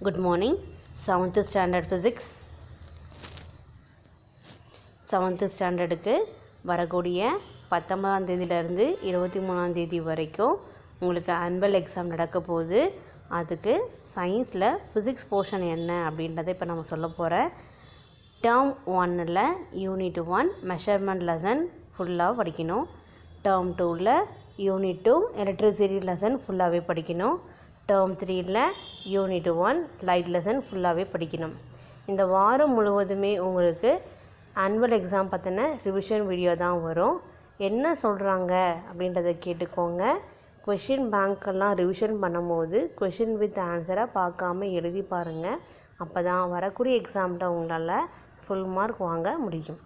Good morning. 7th standard physics. 7th ஸ்டாண்டர்டுக்கு வரக்கூடிய 19ஆம் தேதியிலேருந்து 23ஆம் தேதி வரைக்கும் உங்களுக்கு ஆனுவல் எக்ஸாம் நடக்க போகுது. அதுக்கு சயின்ஸில் ஃபிசிக்ஸ் போர்ஷன் என்ன அப்படின்றத இப்போ நம்ம சொல்ல போகிறேன். டேர்ம் 1ல் யூனிட் 1 மெஷர்மெண்ட் லெசன் ஃபுல்லாக படிக்கணும். டேர்ம் 2ல் யூனிட் 2 எலக்ட்ரிசிட்டி லெசன் ஃபுல்லாகவே படிக்கணும். டேர்ம் 3ல் யூனிட் 1 லைட் லெசன் ஃபுல்லாகவே படிக்கணும். இந்த வாரம் முழுவதுமே உங்களுக்கு ஆனுவல் எக்ஸாம் பற்றின ரிவிஷன் வீடியோ தான் வரும். என்ன சொல்கிறாங்க அப்படின்றத கேட்டுக்கோங்க. கொஷின் பேங்க்கெல்லாம் ரிவிஷன் பண்ணும்போது கொஷின் வித் ஆன்சரை பார்க்காம எழுதி பாருங்கள். அப்போ தான் வரக்கூடிய எக்ஸாமில் உங்களால் ஃபுல் மார்க் வாங்க முடியும்.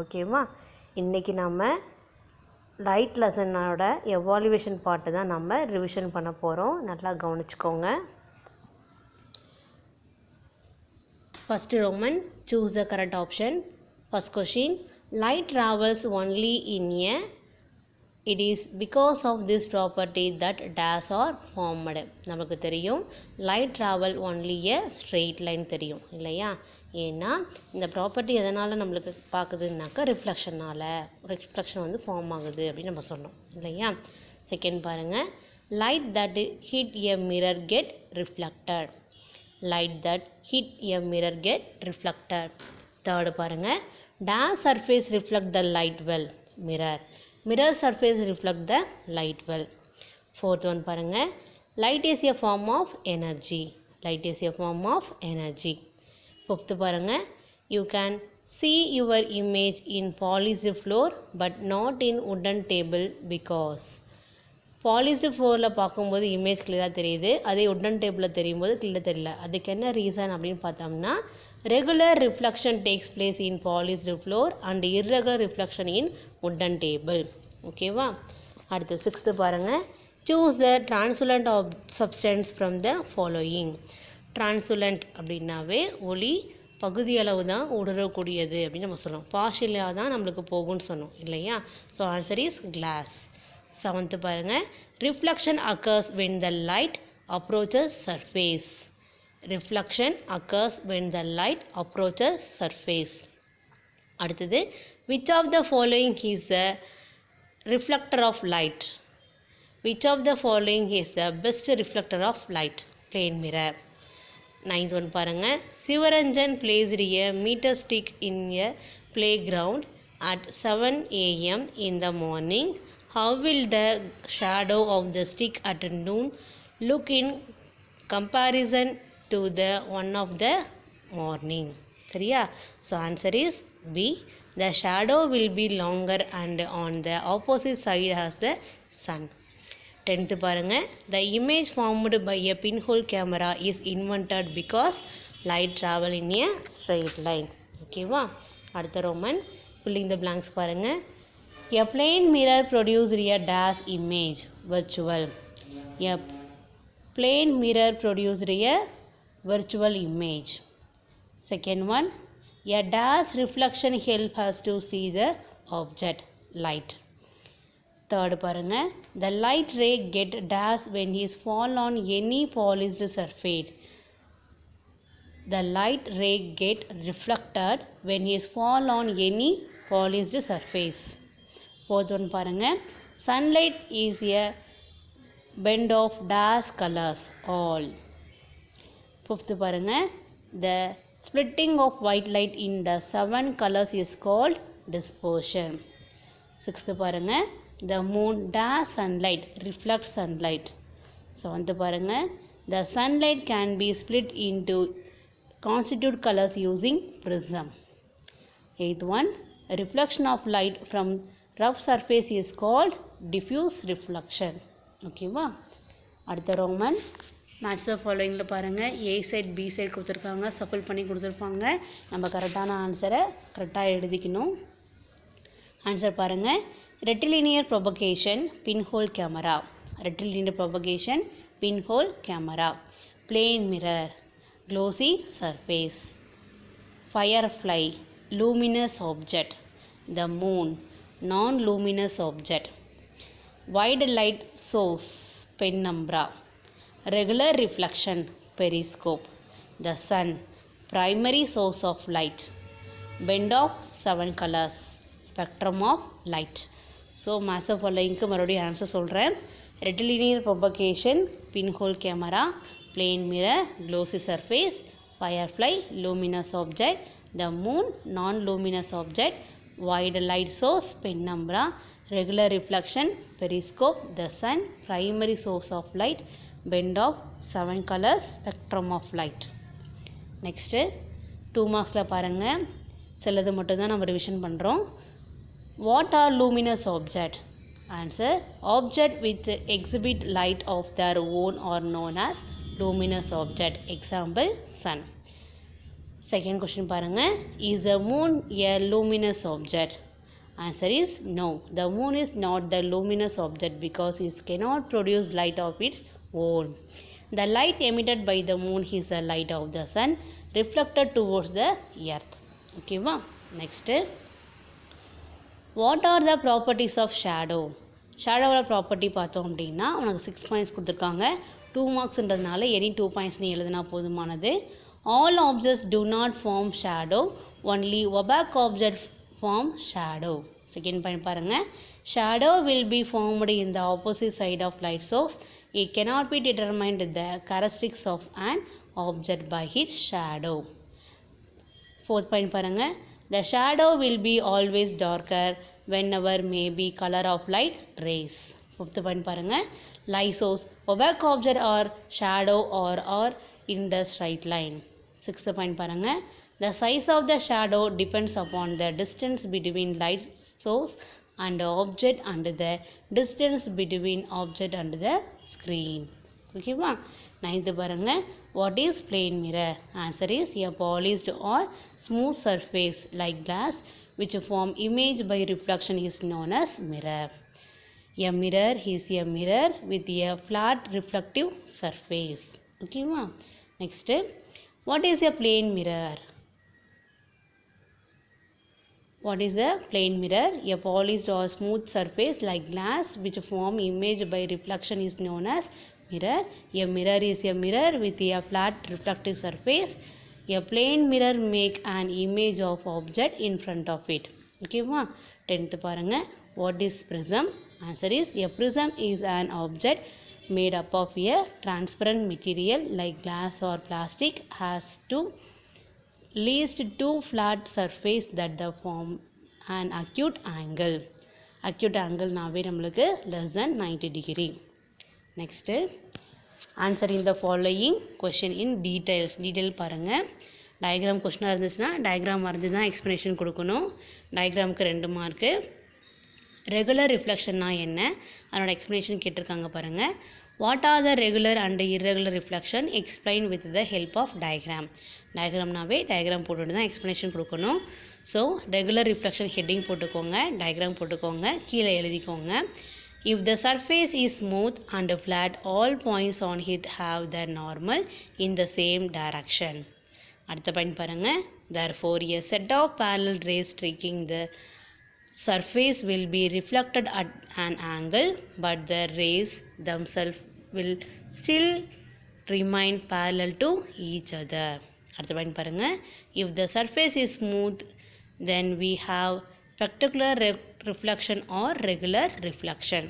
ஓகேவா? இன்றைக்கி நம்ம லைட் லெசனோட எவாலுவேஷன் பார்ட்டு தான் நம்ம ரிவிஷன் பண்ண போகிறோம். நல்லா கவனிச்சுக்கோங்க. First Roman, choose the correct option. First question, light travels only in a, it is because of this property that dash are formed. நமக்கு தெரியும் light travel only a straight line தெரியும் இல்லையா? ஏன்னா இந்த ப்ராப்பர்ட்டி எதனால் நம்மளுக்கு பார்க்குதுன்னாக்கா ரிஃப்ளெக்ஷன் வந்து form ஆகுது அப்படின்னு நம்ம சொன்னோம் இல்லையா? செகண்ட் பாருங்கள், light that hit a mirror get reflected. Light that hit a mirror get reflected. Third பாருங்கள், dash surface reflect the light well. mirror surface reflect the light well. Fourth one பாருங்கள், light is a form of energy. light is a form of energy. Fifth பாருங்கள், you can see your image in polished floor but not in wooden table because. Polished ஃப்ளோரில் பார்க்கும்போது image கிளியராக தெரியுது, அதே wooden டேபிளில் தெரியும் போது கிளியராக தெரியல. அதுக்கு என்ன ரீசன் அப்படின்னு பார்த்தோம்னா, regular reflection takes place in polished floor and irregular reflection in wooden table. ஓகேவா? அடுத்து சிக்ஸ்த்து பாருங்கள், choose the translucent of substance from the following. Translucent அப்படின்னாவே ஒளி பகுதியளவு தான் ஊடுருவக்கூடியது அப்படின்னு நம்ம சொல்லுவோம். பார்ஷியலாக தான் நம்மளுக்கு போகும்னு சொன்னோம் இல்லையா? So answer is glass. Seventh பாருங்கள், reflection occurs when the light approaches surface. Reflection occurs when the light approaches surface. அடுத்தது, which of the following is the reflector of light. Which of the following is the best reflector of light. Plane mirror. Ninth one பாருங்கள், Sivaranjan placed a metre stick in a playground at 7 a.m. in the morning. How will the shadow of the stick at noon look in comparison to the one of the morning? சரியா? So answer is B. The shadow will be longer and on the opposite side as the sun. 10th பாருங்கள், the image formed by a pinhole camera is invented because light travel in a straight line. ஓகேவா? அடுத்த Roman, filling the blanks பாருங்கள். A plane mirror produced a dash image, virtual. A plane mirror produced a virtual image. Second one, a dash reflection help us to see the object, light. Third பாருங்கள், the light ray get dash when is fall on any polished surface. The light ray get reflected when is fall on any polished surface. Fourth one பாருங்கள், sunlight is a blend of dash colors, all. Fifth பாருங்கள், the splitting of white light in the 7 colors is called dispersion. Sixth பாருங்கள், the moon dash sunlight, reflects sunlight. Seventh பாருங்கள், the sunlight can be split into constitute colors using prism. Eighth one, reflection of light from rough surface is called diffuse reflection. ஓகேவா? அடுத்த Roman, match the ஃபாலோயிங்கில் பாருங்கள், ஏ side B side கொடுத்துருக்காங்க, சஃபில் பண்ணி கொடுத்துருப்பாங்க. நம்ம கரெக்டான ஆன்சரை கரெக்டாக எழுதிக்கணும். ஆன்சர் பாருங்கள், rectilinear propagation pinhole camera. Rectilinear propagation pinhole camera. Plane mirror, glossy surface. Firefly, luminous object. The moon, non-luminous object. Wide light source, penumbra. Regular reflection, periscope. the sun, primary source of light. Bend of 7 colors, spectrum of light. So match of ஃபாலோயிங்க்கு மறுபடியும் answer சொல்கிறேன். Rectilinear propagation, pinhole camera, plane mirror, glossy surface, firefly, luminous object, the moon, non-luminous object, wide light source, penumbra, regular reflection, periscope, the sun, primary source of light, bend of 7 colors, spectrum of light. Next 2 மார்க்ஸில் பாருங்கள், சிலது மட்டும்தான் நம்ம revision பண்ணுறோம். What are luminous object? Answer: object which exhibit light of their own are known as luminous object. Example: sun. Second question பாருங்க, is the moon a luminous object? Answer is no. The moon is not the luminous object because it cannot produce light of its own. The light emitted by the moon is the light of the sun reflected towards the earth. Okay va? Next, what are the properties of shadow? ஷேடோவோட property பார்த்தோம் அப்படின்னா உனக்கு 6 points கொடுத்துருக்காங்க. 2 மார்க்ஸ்ன்றதுனால any 2 points நீ எழுதினா போதுமானது. All objects do not form shadow, only opaque objects form shadow. Second point பாருங்கள், shadow will be formed in the opposite side of light source. It cannot be determined the characteristics of an object by its shadow. Fourth point பாருங்கள், the shadow will be always darker whenever may be color of light rays. Fifth point பாருங்கள், light source, opaque object or shadow or in the straight line. Sixth point பாருங்கள், the size of the shadow depends upon the distance between light source and object and the distance between object and the screen. ஓகேவா? Ninth பாருங்கள், what is plane mirror? Answer is a polished or smooth surface like glass which form image by reflection is known as mirror. A mirror is a mirror with a flat reflective surface. ஓகேவா? Next, what is a plane mirror? What is a plane mirror? A polished or smooth surface like glass which form image by reflection is known as mirror. A mirror is a mirror with a flat reflective surface. A plane mirror make an image of object in front of it. Okay va? 10th பாருங்க, what is prism? Answer is a prism is an object made up of a transparent material like glass or plastic has least two flat surface that the form an acute angle. Acute angle நாவே நம்மளுக்கு less than 90 degree. Next, answering the following question in details. Detail பாருங்கள், diagram கொஸ்டினாக இருந்துச்சுன்னா diagram வரைஞ்சி தான் explanation கொடுக்கணும். டயக்ராமுக்கு 2 mark. Regular ரிஃப்ளெக்ஷன்னா என்ன, அதனோட explanation கேட்டிருக்காங்க பாருங்கள். What are the regular and irregular reflection explain with the help of diagram. டயக்ராம்னாவே டயக்ராம் போட்டுட்டு தான் எக்ஸ்ப்ளனேஷன் கொடுக்கணும். ஸோ ரெகுலர் ரிஃப்ளெக்ஷன் ஹெட்டிங் போட்டுக்கோங்க, டயக்ராம் போட்டுக்கோங்க, கீழே எழுதிக்கோங்க. If the surface is smooth and flat, all points on it have the normal in the same direction. அடுத்த point பாருங்கள், therefore a set of parallel rays striking the surface will be reflected at an angle, but the rays themselves will still remain parallel to each other. அடுத்த point பாருங்கள், if the surface is smooth then we have spectacular reflection or regular reflection.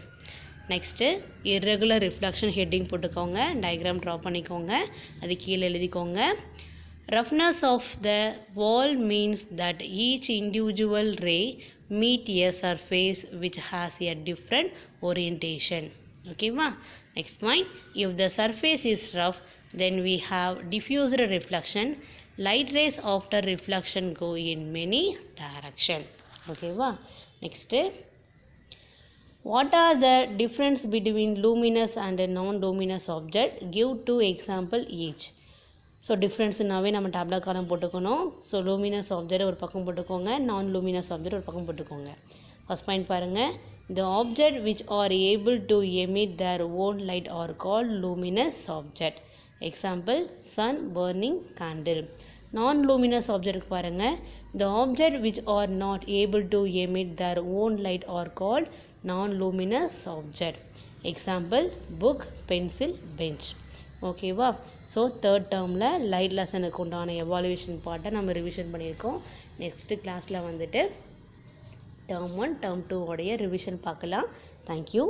Next irregular reflection heading போட்டுக்கோங்க, diagram draw பண்ணிக்கோங்க, அது கீழே எழுதிக்கோங்க. Roughness of the wall means that each individual ray meet a surface which has a different orientation. Okay va? Next point, if the surface is rough then we have diffused reflection. Light rays after reflection go in many directions. Okay va? Next, what are the difference between luminous and non-luminous object? Give 2 example each. So டிஃப்ரென்ஸ்னாவே நம்ம tablet காலம் போட்டுக்கணும். So luminous object ஒரு பக்கம் போட்டுக்கோங்க, நான் luminous object ஒரு பக்கம் போட்டுக்கோங்க. ஃபஸ்ட் பாயிண்ட் பாருங்கள், the object which are able to emit their own light are called luminous object. Example, sun, burning, candle. Non luminous object பாருங்கள், the object which are not able to emit their own light are called non luminous object. Example, book, pencil, bench. ஓகேவா? So third டேர்மில் light லெசனுக்கு உண்டான evaluation பார்ட்டை நம்ம revision பண்ணியிருக்கோம். Next கிளாஸில் வந்துட்டு டேர்ம் 1 டேர்ம் 2 உடைய ரிவிஷன் பார்க்கலாம். தேங்க்யூ.